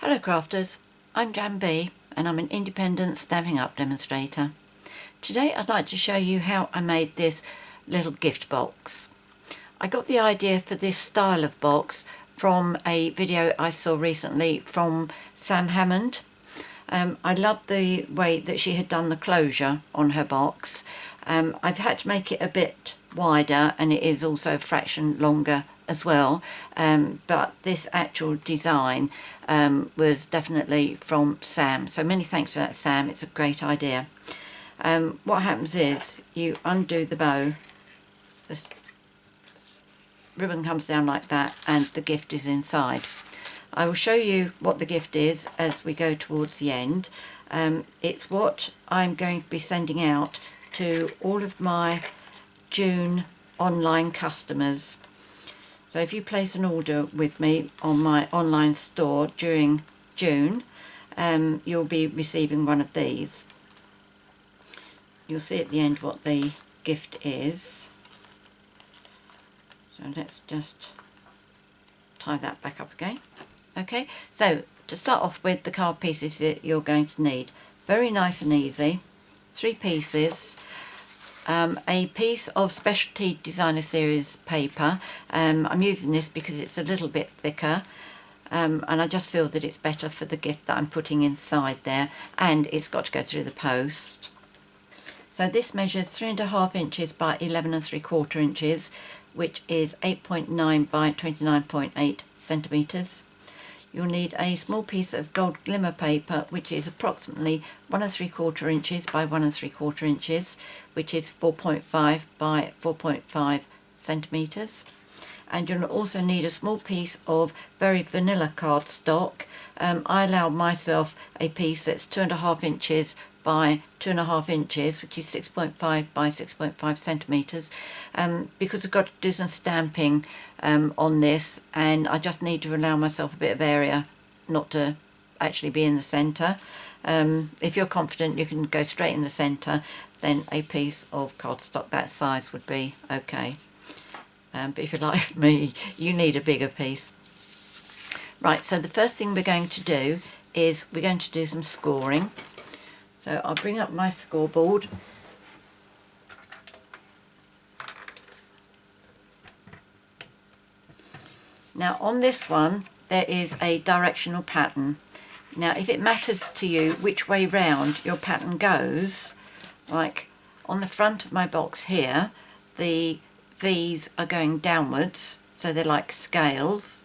Hello crafters, I'm JanB and I'm an independent Stampin' Up demonstrator. Today I'd like to show you how I made this little gift box. I got the idea for this style of box from a video I saw recently from Sam Hammond. I loved the way that she had done the closure on her box. I've had to make it a bit wider and it is also a fraction longer as well, but this actual design was definitely from Sam, so many thanks to that, Sam. It's a great idea. What happens is you undo the bow, the ribbon comes down like that and the gift is inside. I will show you what the gift is as we go towards the end. It's what I'm going to be sending out to all of my June online customers. So if you place an order with me on my online store during June, you'll be receiving one of these. You'll see at the end what the gift is. So let's just tie that back up again. Okay, so to start off with, the card pieces that you're going to need. Very nice and easy. 3 pieces. A piece of Specialty Designer Series paper. I'm using this because it's a little bit thicker and I just feel that it's better for the gift that I'm putting inside there, and it's got to go through the post. So this measures 3.5 inches by 11 3/4 inches, which is 8.9 by 29.8 centimetres. You'll need a small piece of gold glimmer paper, which is approximately 1 3/4 inches by 1 3/4 inches, which is 4.5 by 4.5 centimetres. And you'll also need a small piece of very vanilla cardstock. I allowed myself a piece that's 2.5 inches by 2.5 inches, which is 6.5 by 6.5 centimetres, because I've got to do some stamping on this, and I just need to allow myself a bit of area not to actually be in the centre. If you're confident you can go straight in the centre, then a piece of cardstock that size would be okay. But if you're like me, you need a bigger piece. Right, so the first thing we're going to do is we're going to do some scoring. So I'll bring up my scoreboard. Now on this one there is a directional pattern. Now if it matters to you which way round your pattern goes, like on the front of my box here, the V's are going downwards, so they're like scales.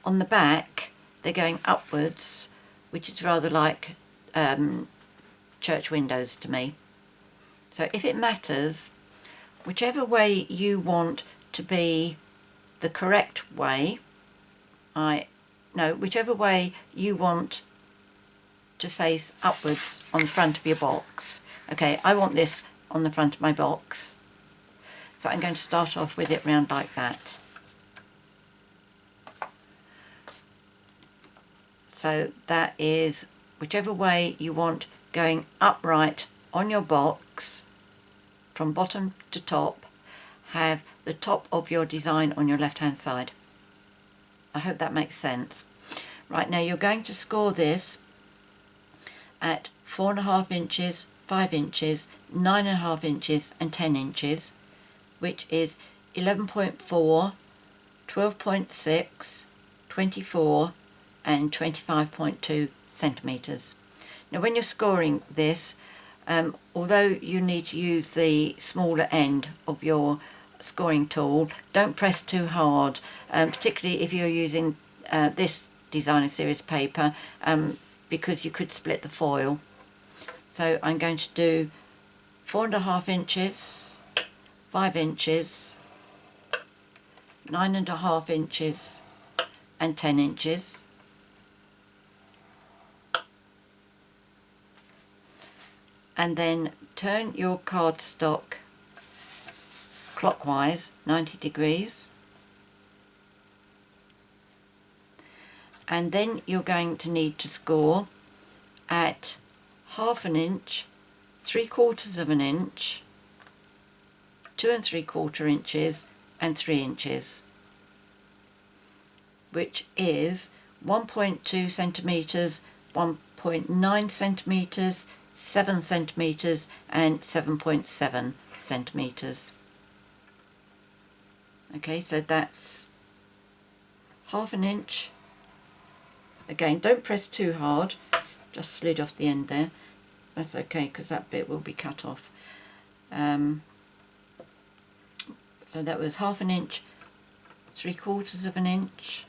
On the back they're going upwards, which is rather like church windows to me. So if it matters, whichever way you want to be the correct way, whichever way you want to face upwards on the front of your box. Okay, I want this on the front of my box, so I'm going to start off with it round like that. So that is whichever way you want going upright on your box from bottom to top. Have the top of your design on your left hand side. I hope that makes sense. Right, now you're going to score this at 4.5 inches, 5 inches, 9.5 inches and 10 inches, which is 11.4, 12.6, 24 and 25.2 centimetres. Now when you're scoring this, although you need to use the smaller end of your scoring tool, don't press too hard, particularly if you're using this Designer Series paper, because you could split the foil. So I'm going to do 4.5 inches, 5 inches, 9.5 inches and 10 inches. And then turn your cardstock clockwise 90 degrees, and then you're going to need to score at 1/2 inch, 3/4 inch, 2 3/4 inches and 3 inches, which is 1.2 centimetres, 1.9 centimetres, 7 centimetres and 7.7 centimetres. Okay, so that's half an inch. Again, don't press too hard, just slid off the end there. That's okay because that bit will be cut off. So that was half an inch, 3/4 of an inch.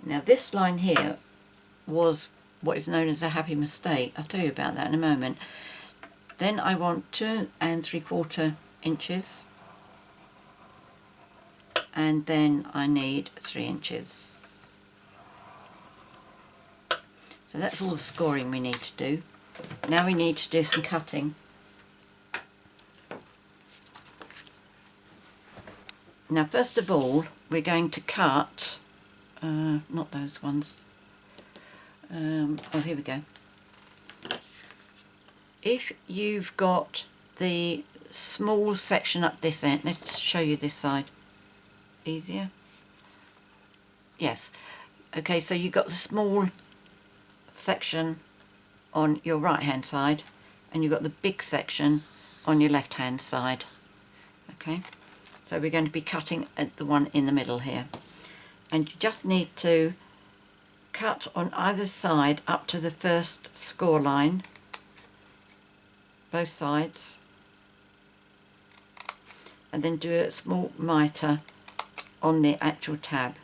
Now this line here was what is known as a happy mistake. I'll tell you about that in a moment. Then I want 2 3/4 inches, and then I need 3 inches. So that's all the scoring we need to do. Now we need to do some cutting. Now first of all we're going to cut, not those ones, oh here we go. If you've got the small section up this end, let's show you this side, easier, yes, okay, so you've got the small section on your right hand side and you've got the big section on your left hand side. Okay, so we're going to be cutting at the one in the middle here, and you just need to cut on either side up to the first score line, both sides, and then do a small miter on the actual tab.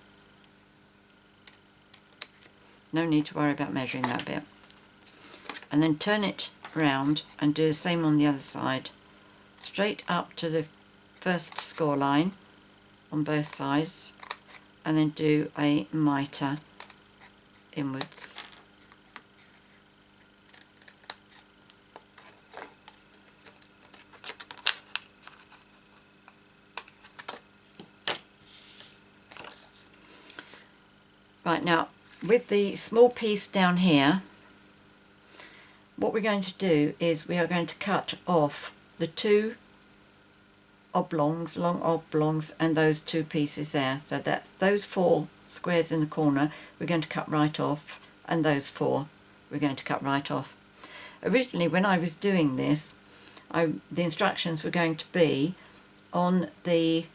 No need to worry about measuring that bit. And then turn it round and do the same on the other side, straight up to the first score line on both sides, and then do a miter inwards. Right, now with the small piece down here, what we're going to do is we are going to cut off the 2 oblongs, long oblongs, and those 2 pieces there. So that those 4 squares in the corner we're going to cut right off, and those 4 we're going to cut right off. Originally when I was doing this, the instructions were going to be on the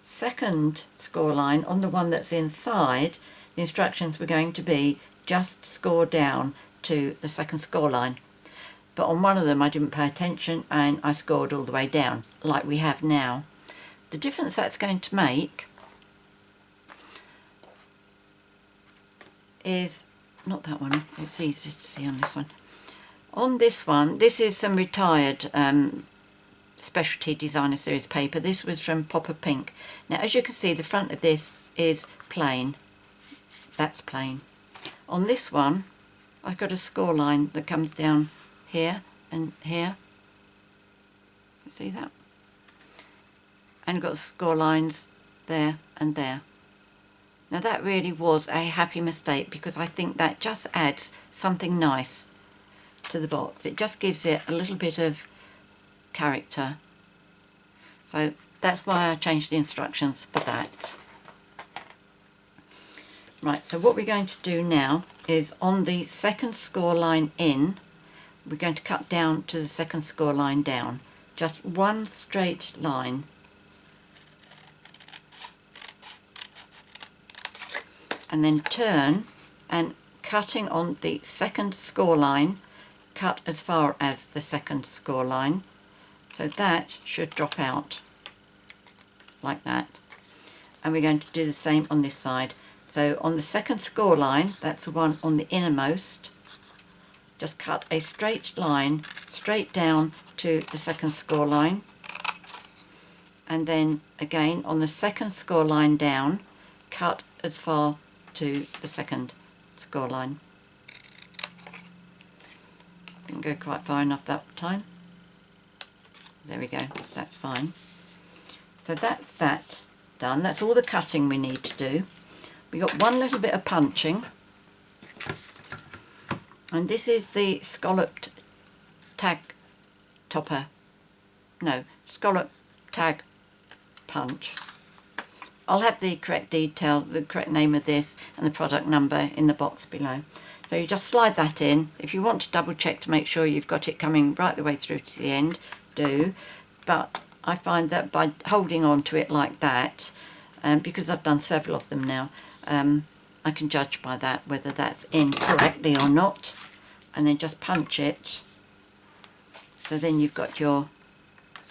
second score line, on the one that's inside, the instructions were going to be just score down to the second score line. But on one of them I didn't pay attention and I scored all the way down like we have now. The difference that's going to make is, not that one, it's easy to see on this one. On this one, this is some retired Specialty Designer Series paper. This was from Popper Pink. Now as you can see, the front of this is plain. That's plain. On this one I've got a score line that comes down here and here. You see that? And got score lines there and there. Now that really was a happy mistake, because I think that just adds something nice to the box. It just gives it a little bit of character. So that's why I changed the instructions for that. Right, so what we're going to do now is on the second score line in, we're going to cut down to the second score line down. Just one straight line. And then turn, and cutting on the second score line, cut as far as the second score line. So that should drop out like that. And we're going to do the same on this side. So on the second score line, that's the one on the innermost, just cut a straight line straight down to the second score line, and then again on the second score line down, cut as far to the second score line. Didn't go quite far enough that time. There we go, that's fine. So that's that done. That's all the cutting we need to do. We got one little bit of punching, and this is the Scalloped tag topper, no, Scalloped tag punch. I'll have the correct detail, the correct name of this and the product number in the box below. So you just slide that in. If you want to double check to make sure you've got it coming right the way through to the end, do. But I find that by holding on to it like that, because I've done several of them now, I can judge by that whether that's in correctly or not, and then just punch it. So then you've got your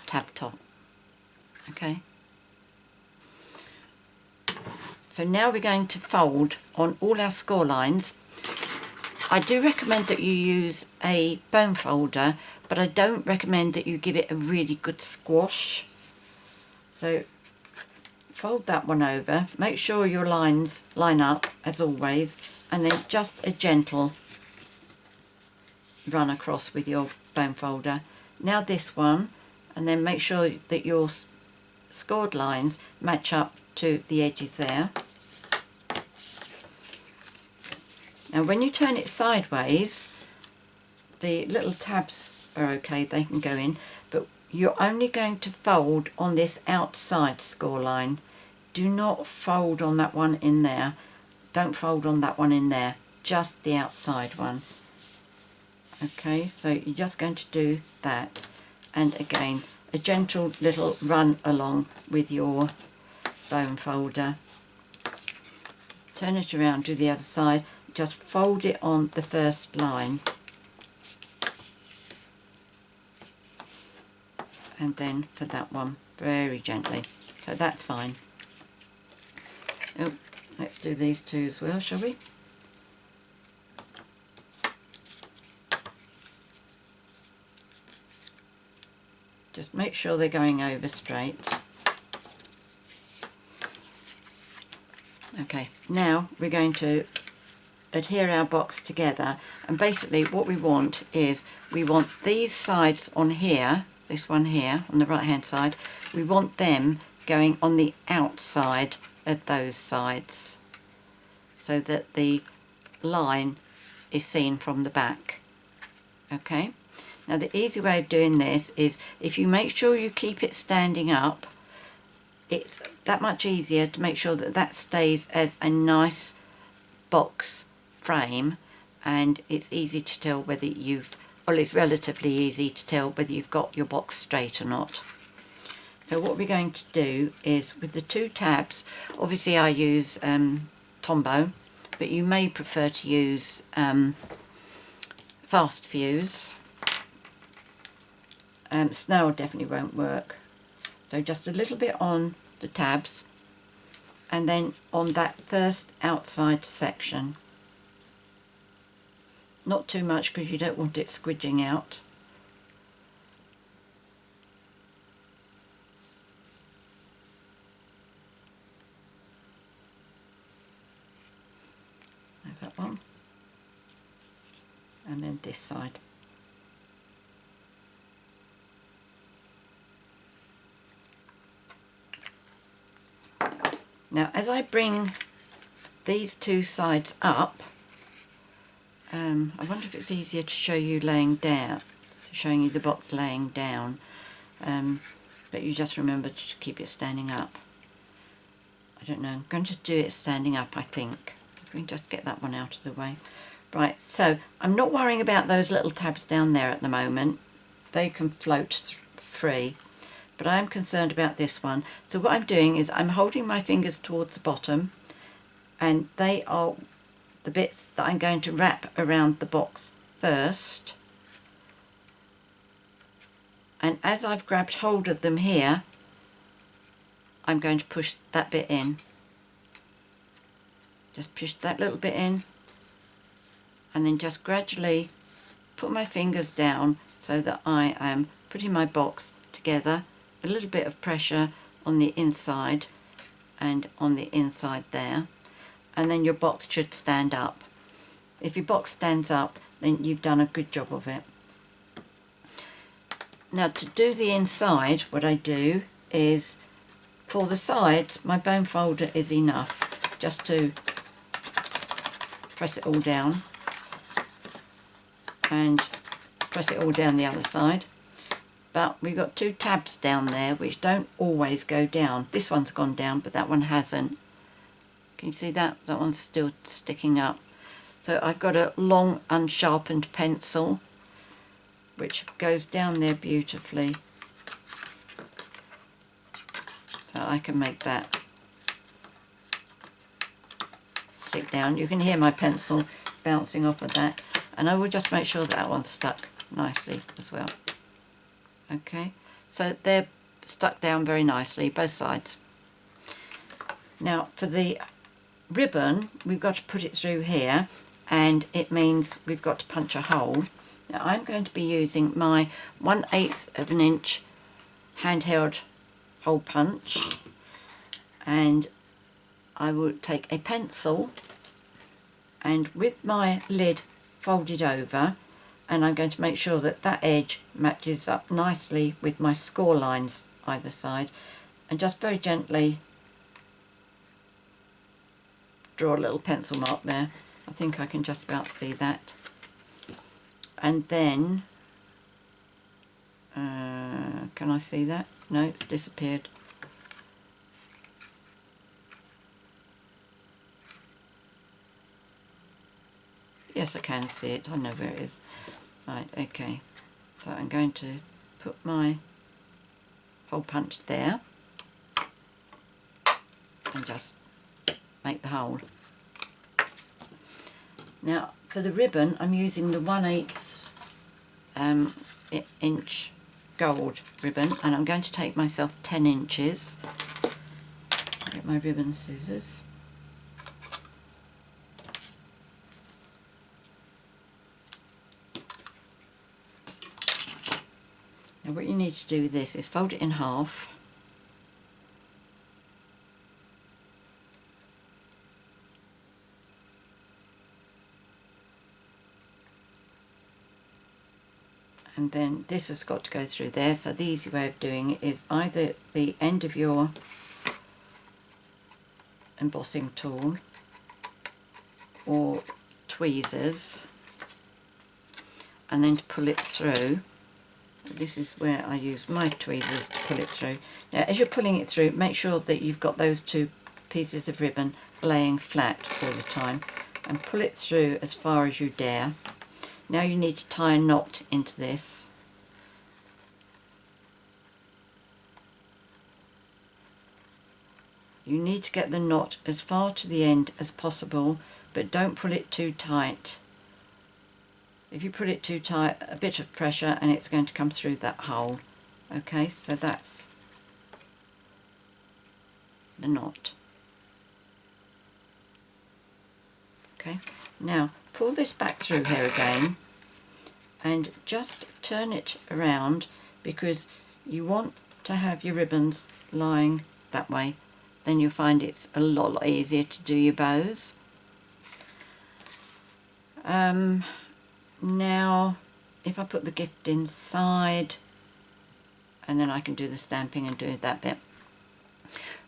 tab top. Okay. So now we're going to fold on all our score lines. I do recommend that you use a bone folder, but I don't recommend that you give it a really good squash. So fold that one over, make sure your lines line up as always, and then just a gentle run across with your bone folder. Now this one, and then make sure that your scored lines match up to the edges there. Now when you turn it sideways, the little tabs are okay, they can go in, but you're only going to fold on this outside score line. Do not fold on that one in there. Don't fold on that one in there, just the outside one. Okay, so you're just going to do that, and again a gentle little run along with your bone folder. Turn it around to the other side, just fold it on the first line, and then for that one very gently. So that's fine. Oh, let's do these two as well, shall we? Just make sure they're going over straight. Okay, now we're going to adhere our box together, and basically what we want is we want these sides on here, this one here on the right hand side, we want them going on the outside of those sides so that the line is seen from the back. Okay, now the easy way of doing this is if you make sure you keep it standing up, it's that much easier to make sure that that stays as a nice box frame, and it's easy to tell whether it's relatively easy to tell whether you've got your box straight or not. So what we're going to do is with the two tabs, obviously I use Tombow, but you may prefer to use Fast Fuse. Snail definitely won't work. So just a little bit on the tabs, and then on that first outside section. Not too much because you don't want it squidging out. There's that one. And then this side. Now as I bring these two sides up, I wonder if it's easier to show you laying down, showing you the box laying down, but you just remember to keep it standing up. I don't know, I'm going to do it standing up I think. If we can just get that one out of the way. Right, so I'm not worrying about those little tabs down there at the moment. They can float free, but I'm concerned about this one. So what I'm doing is I'm holding my fingers towards the bottom, and they are the bits that I'm going to wrap around the box first. And as I've grabbed hold of them here, I'm going to push that bit in. Just push that little bit in, and then just gradually put my fingers down so that I am putting my box together. A little bit of pressure on the inside and on the inside there, and then your box should stand up. If your box stands up, then you've done a good job of it. Now to do the inside, what I do is for the sides, my bone folder is enough just to press it all down and press it all down the other side. but we've got 2 tabs down there which don't always go down. This one's gone down, but that one hasn't. Can you see that? That one's still sticking up. So I've got a long unsharpened pencil which goes down there beautifully. So I can make that stick down. You can hear my pencil bouncing off of that, and I will just make sure that one's stuck nicely as well. Okay, so they're stuck down very nicely, both sides. Now for the ribbon, we've got to put it through here, and it means we've got to punch a hole. Now I'm going to be using my 1/8 of an inch handheld hole punch, and I will take a pencil, and with my lid folded over, and I'm going to make sure that that edge matches up nicely with my score lines either side, and just very gently draw a little pencil mark there. I think I can just about see that. And then can I see that? No, it's disappeared. Yes, I can see it. I know where it is. Right, okay. So I'm going to put my hole punch there and just make the hole. Now for the ribbon, I'm using the 1/8 inch gold ribbon, and I'm going to take myself 10 inches. Get my ribbon scissors. Now what you need to do with this is fold it in half, and then this has got to go through there. So the easy way of doing it is either the end of your embossing tool or tweezers, and then to pull it through. This is where I use my tweezers to pull it through. Now as you're pulling it through, make sure that you've got those 2 pieces of ribbon laying flat all the time, and pull it through as far as you dare. Now you need to tie a knot into this. You need to get the knot as far to the end as possible, but don't pull it too tight. If you put it too tight, a bit of pressure and it's going to come through that hole. Okay, so that's the knot. Okay, now pull this back through here again and just turn it around, because you want to have your ribbons lying that way. Then you'll find it's a lot easier to do your bows. Now if I put the gift inside, and then I can do the stamping and do that bit.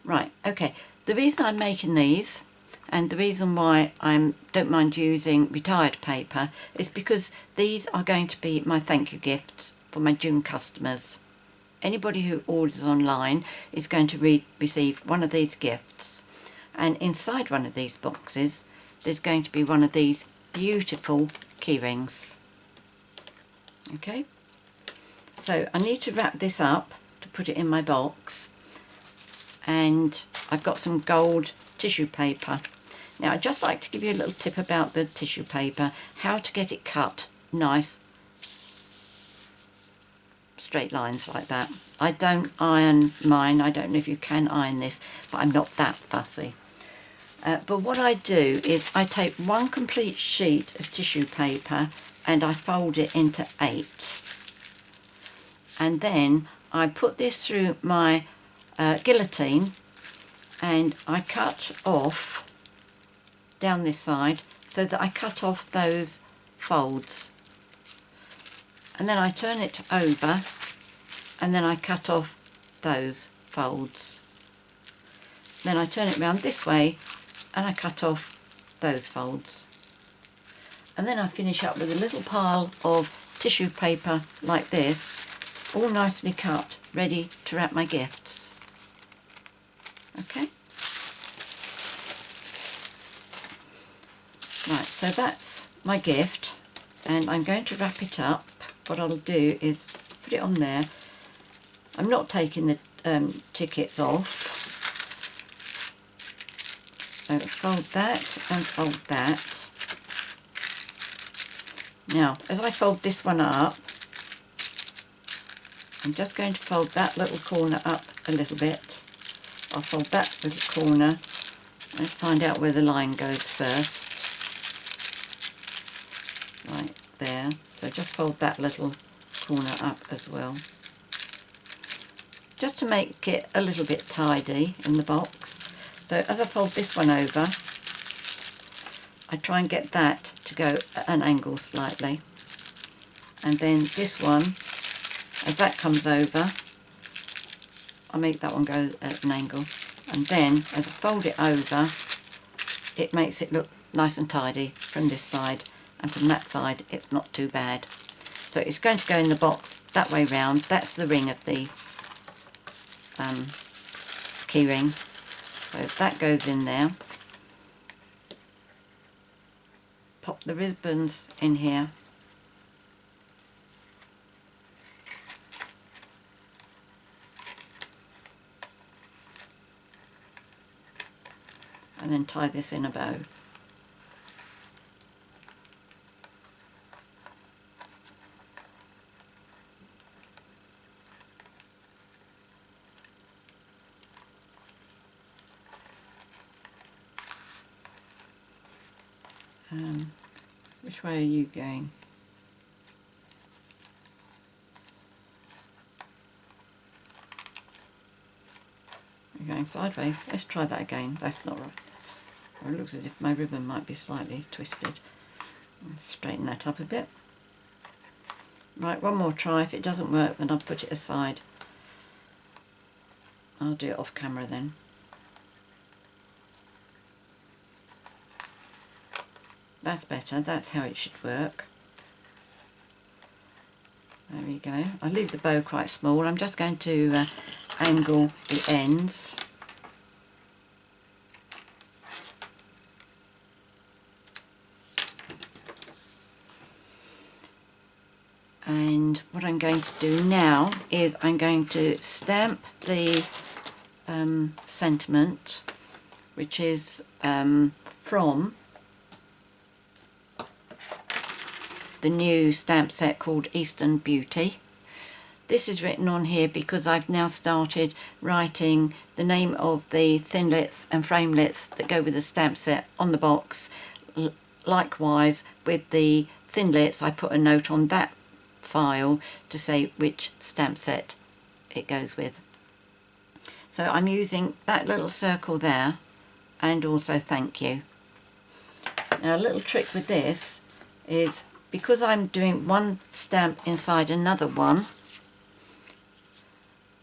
Right, okay, the reason I'm making these, and the reason why I don't mind using retired paper, is because these are going to be my thank you gifts for my June customers. Anybody who orders online is going to receive one of these gifts, and inside one of these boxes there's going to be one of these beautiful key rings. Okay, so I need to wrap this up to put it in my box, and I've got some gold tissue paper. Now I'd just like to give you a little tip about the tissue paper, how to get it cut nice straight lines like that. I don't iron mine. I don't know if you can iron this, but I'm not that fussy. But what I do is I take one complete sheet of tissue paper and I fold it into 8, and then I put this through my guillotine, and I cut off down this side so that I cut off those folds, and then I turn it over and then I cut off those folds. Then I turn it round this way and I cut off those folds, and then I finish up with a little pile of tissue paper like this all nicely cut, ready to wrap my gifts. Okay. Right, so that's my gift, and I'm going to wrap it up. What I'll do is put it on there. I'm not taking the tickets off. So fold that and fold that. Now, as I fold this one up, I'm just going to fold that little corner up a little bit. I'll fold that little corner. Let's find out where the line goes first. Right there. So just fold that little corner up as well. Just to make it a little bit tidy in the box. So as I fold this one over, I try and get that to go at an angle slightly. And then this one, as that comes over, I make that one go at an angle. And then as I fold it over, it makes it look nice and tidy from this side. And from that side, it's not too bad. So it's going to go in the box that way round. That's the ring of the key ring. So that goes in there. Pop the ribbons in here. And then tie this in a bow. Which way are you going? You're going sideways. Let's try that again. That's not right. Or it looks as if my ribbon might be slightly twisted. Let's straighten that up a bit. Right, one more try. If it doesn't work, then I'll put it aside. I'll do it off camera then. That's better. That's how it should work. There we go. I'll leave the bow quite small. I'm just going to angle the ends. And what I'm going to do now is I'm going to stamp the sentiment, which is from the new stamp set called Eastern Beauty. This is written on here because I've now started writing the name of the thinlits and framelits that go with the stamp set on the box. Likewise with the thinlits, I put a note on that file to say which stamp set it goes with. So I'm using that little circle there, and also thank you. Now a little trick with this is, because I'm doing one stamp inside another one,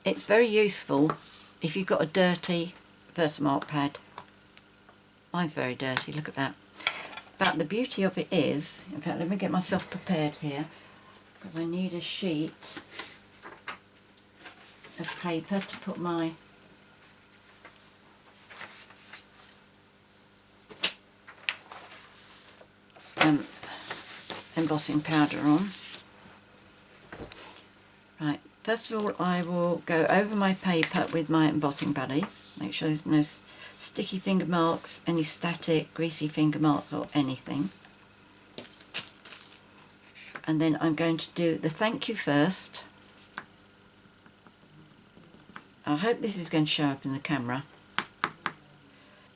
it's very useful if you've got a dirty VersaMark pad. Mine's very dirty, look at that. But the beauty of it is, in fact let me get myself prepared here, because I need a sheet of paper to put my embossing powder on. Right, first of all I will go over my paper with my Embossing Buddy, make sure there's no sticky finger marks, any static greasy finger marks or anything. And then I'm going to do the thank you first. I hope this is going to show up in the camera,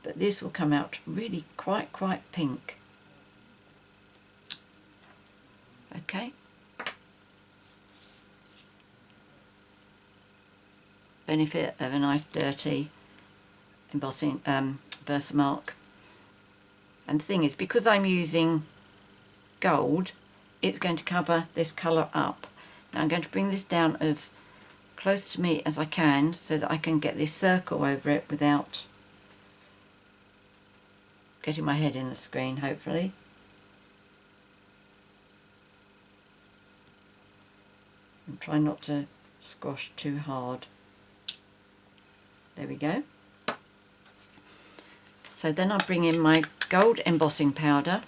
but this will come out really quite pink. Okay. Benefit of a nice dirty embossing VersaMark. And the thing is, because I'm using gold, it's going to cover this colour up. Now I'm going to bring this down as close to me as I can so that I can get this circle over it without getting my head in the screen, hopefully. And try not to squash too hard. There we go. So then I bring in my gold embossing powder.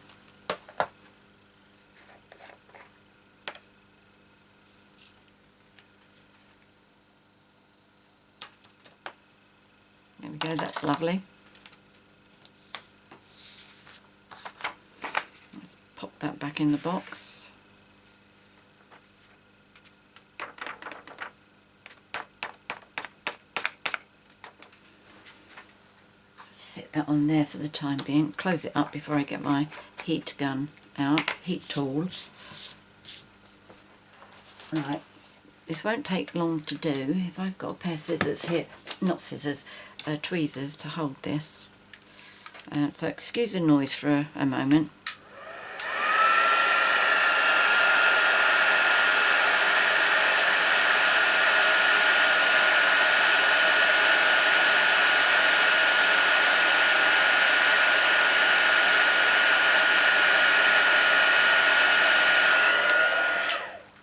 There we go, that's lovely. Let's pop that back in the box. Sit that on there for the time being. Close it up before I get my heat gun out, heat tool. Right, this won't take long to do if I've got a pair of scissors here, not scissors, tweezers to hold this. So excuse the noise for a moment.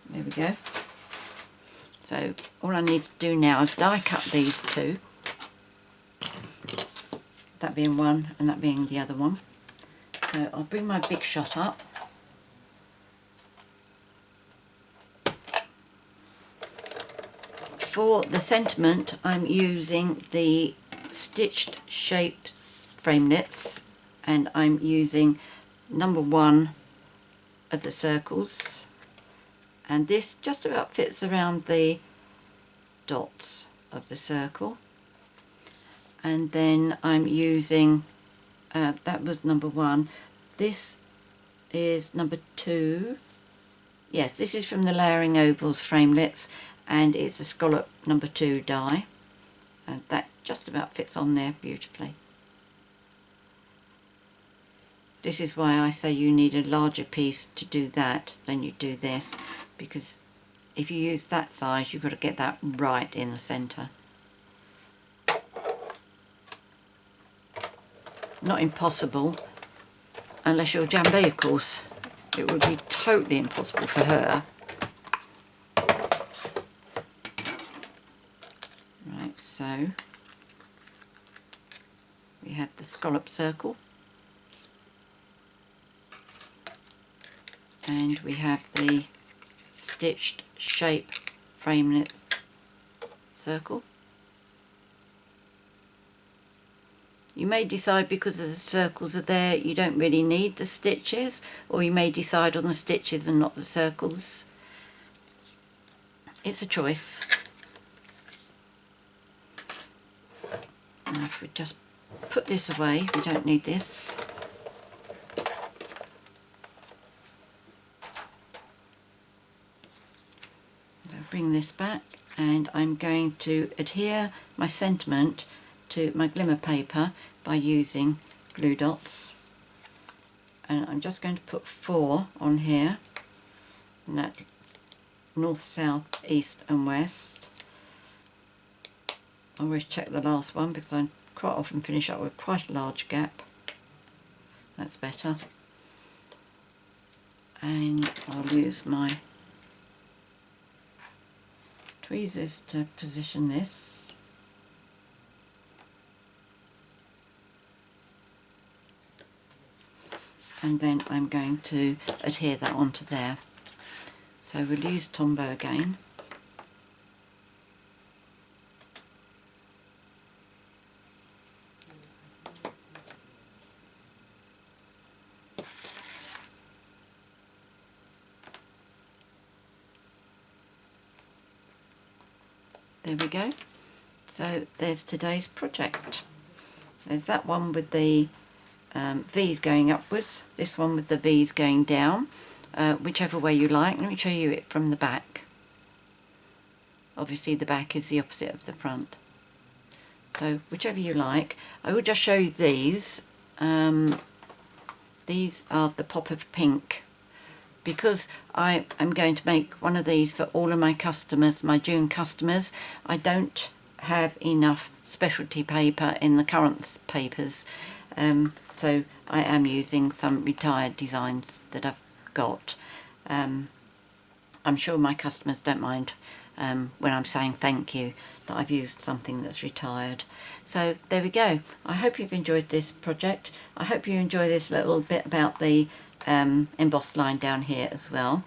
There we go. So all I need to do now is die cut these two. That being one and that being the other one. So I'll bring my big shot up. For the sentiment I'm using the stitched shaped framelits, and I'm using number 1 of the circles, and this just about fits around the dots of the circle. And then I'm using, that was number 1, this is number 2, yes, this is from the Layering Ovals framelits, and it's a Scalloped number 2 die, and that just about fits on there beautifully. This is why I say you need a larger piece to do that than you do this, because if you use that size you've got to get that right in the centre. Not impossible, unless you're JanB, of course. It would be totally impossible for her. Right, so we have the scallop circle, and we have the stitched shape framelit circle. You may decide, because the circles are there, you don't really need the stitches, or you may decide on the stitches and not the circles. It's a choice. Now if we just put this away, we don't need this. I'll bring this back, and I'm going to adhere my sentiment to my glimmer paper by using glue dots, and I'm just going to put 4 on here, and that north, south, east and west. I always check the last one because I quite often finish up with quite a large gap. That's better. And I'll use my tweezers to position this. And then I'm going to adhere that onto there. So we'll use Tombow again. There we go. So there's today's project. There's that one with the V's going upwards, this one with the V's going down, whichever way you like. Let me show you it from the back. Obviously the back is the opposite of the front, so whichever you like. I will just show you these. These are the pop of pink, because I am going to make one of these for all of my customers, my June customers. I don't have enough specialty paper in the current papers, so I am using some retired designs that I've got. I'm sure my customers don't mind when I'm saying thank you that I've used something that's retired. So there we go. I hope you've enjoyed this project. I hope you enjoy this little bit about the embossed line down here as well.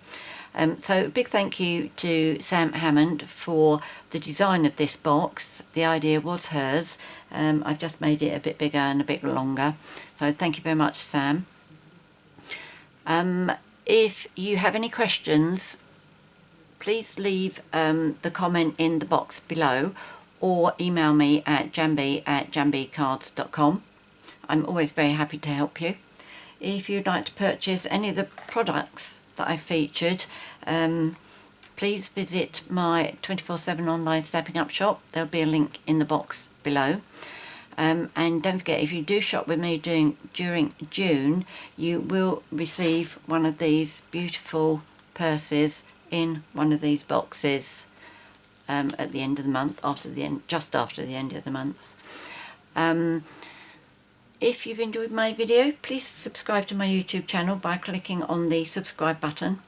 So a big thank you to Sam Hammond for the design of this box. The idea was hers. I've just made it a bit bigger and a bit longer. So thank you very much, Sam. If you have any questions, please leave the comment in the box below or email me at janb@janbcards.com. I'm always very happy to help you. If you'd like to purchase any of the products that I featured, please visit my 24/7 online Stampin' Up shop. There'll be a link in the box below. And don't forget, if you do shop with me during June, you will receive one of these beautiful purses in one of these boxes at the end of the month, just after the end of the month. If you've enjoyed my video, please subscribe to my YouTube channel by clicking on the subscribe button.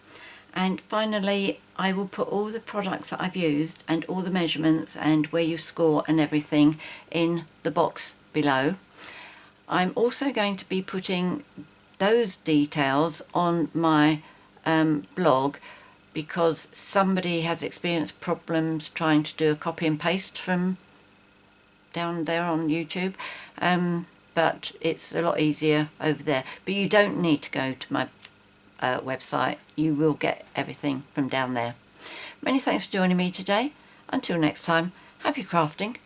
And finally, I will put all the products that I've used and all the measurements and where you score and everything in the box below. I'm also going to be putting those details on my blog, because somebody has experienced problems trying to do a copy and paste from down there on YouTube. But it's a lot easier over there. But you don't need to go to my website. You will get everything from down there. Many thanks for joining me today. Until next time, happy crafting.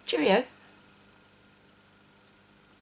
Cheerio.